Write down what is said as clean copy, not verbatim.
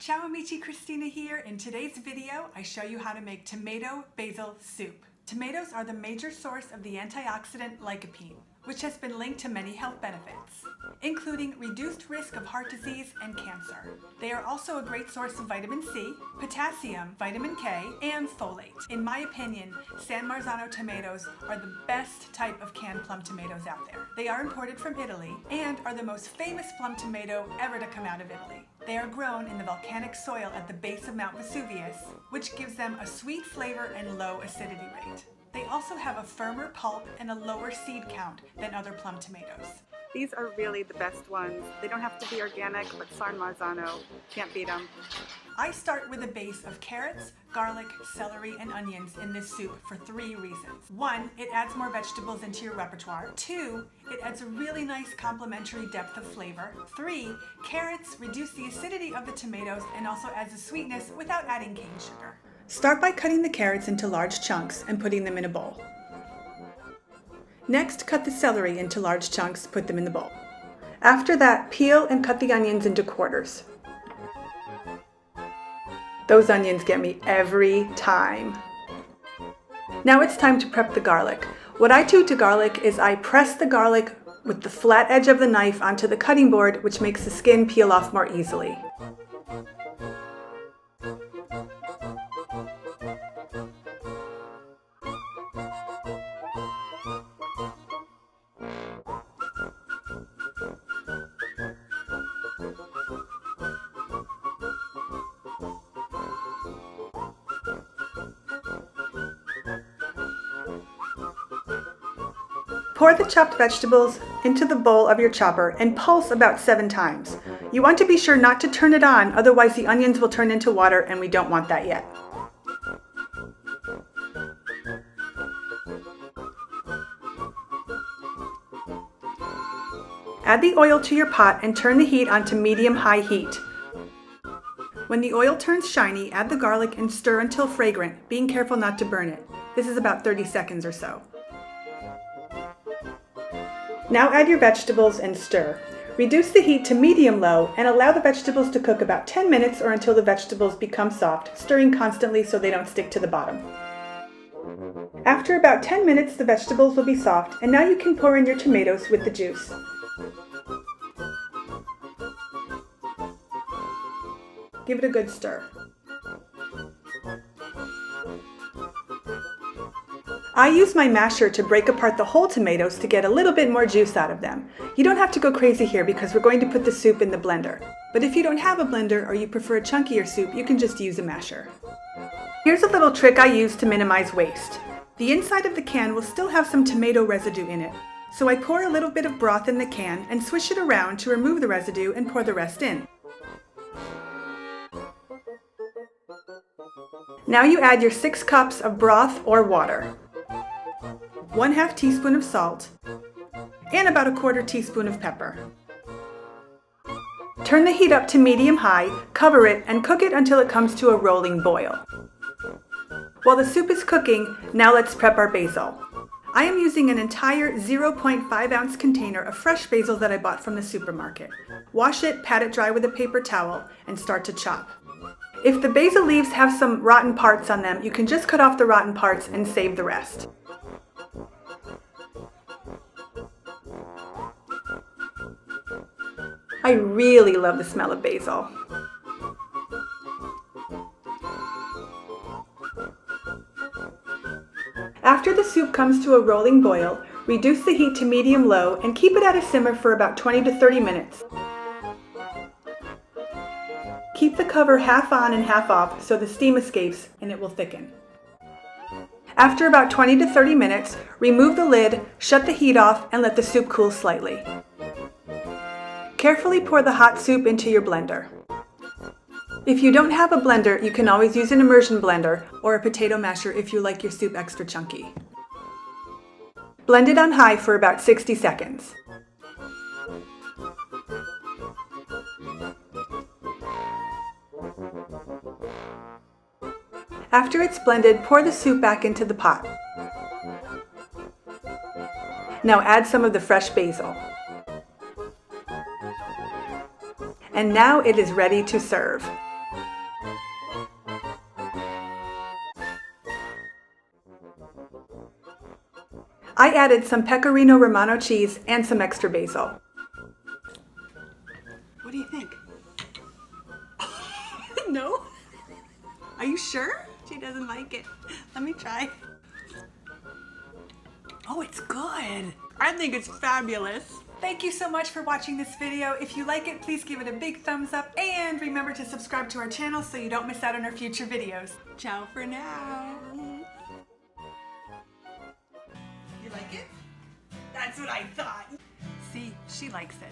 Ciao amici, Christina here. In today's video, I show you how to make tomato basil soup. Tomatoes are the major source of the antioxidant lycopene, which has been linked to many health benefits, including reduced risk of heart disease and cancer. They are also a great source of vitamin C, potassium, vitamin K, and folate. In my opinion, San Marzano tomatoes are the best type of canned plum tomatoes out there. They are imported from Italy and are the most famous plum tomato ever to come out of Italy. They are grown in the volcanic soil at the base of Mount Vesuvius, which gives them a sweet flavor and low acidity rate. They also have a firmer pulp and a lower seed count than other plum tomatoes. These are really the best ones. They don't have to be organic, but San Marzano, can't beat them. I start with a base of carrots, garlic, celery, and onions in this soup for 3 reasons. 1, it adds more vegetables into your repertoire. 2, it adds a really nice complementary depth of flavor. 3, carrots reduce the acidity of the tomatoes and also adds a sweetness without adding cane sugar. Start by cutting the carrots into large chunks and putting them in a bowl. Next, cut the celery into large chunks, put them in the bowl. After that, peel and cut the onions into quarters. Those onions get me every time. Now it's time to prep the garlic. What I do to garlic is I press the garlic with the flat edge of the knife onto the cutting board, which makes the skin peel off more easily. Pour the chopped vegetables into the bowl of your chopper and pulse about 7 times. You want to be sure not to turn it on, otherwise the onions will turn into water and we don't want that yet. Add the oil to your pot and turn the heat onto medium-high heat. When the oil turns shiny, add the garlic and stir until fragrant, being careful not to burn it. This is about 30 seconds or so. Now add your vegetables and stir. Reduce the heat to medium-low and allow the vegetables to cook about 10 minutes or until the vegetables become soft, stirring constantly so they don't stick to the bottom. After about 10 minutes, the vegetables will be soft, and now you can pour in your tomatoes with the juice. Give it a good stir. I use my masher to break apart the whole tomatoes to get a little bit more juice out of them. You don't have to go crazy here because we're going to put the soup in the blender. But if you don't have a blender or you prefer a chunkier soup, you can just use a masher. Here's a little trick I use to minimize waste. The inside of the can will still have some tomato residue in it. So I pour a little bit of broth in the can and swish it around to remove the residue and pour the rest in. Now you add your 6 cups of broth or water, 1/2 teaspoon of salt, and about 1/4 teaspoon of pepper. Turn the heat up to medium-high, cover it, and cook it until it comes to a rolling boil. While the soup is cooking, now let's prep our basil. I am using an entire 0.5 ounce container of fresh basil that I bought from the supermarket. Wash it, pat it dry with a paper towel, and start to chop. If the basil leaves have some rotten parts on them, you can just cut off the rotten parts and save the rest. I really love the smell of basil. After the soup comes to a rolling boil, reduce the heat to medium-low and keep it at a simmer for about 20 to 30 minutes. Keep the cover half on and half off so the steam escapes and it will thicken. After about 20 to 30 minutes, remove the lid, shut the heat off, and let the soup cool slightly. Carefully pour the hot soup into your blender. If you don't have a blender, you can always use an immersion blender or a potato masher if you like your soup extra chunky. Blend it on high for about 60 seconds. After it's blended, pour the soup back into the pot. Now add some of the fresh basil. And now it is ready to serve. I added some pecorino romano cheese and some extra basil. What do you think? No? Are you sure? She doesn't like it. Let me try. Oh, it's good. I think it's fabulous. Thank you so much for watching this video. If you like it, please give it a big thumbs up and remember to subscribe to our channel so you don't miss out on our future videos. Ciao for now. You like it? That's what I thought. See, she likes it.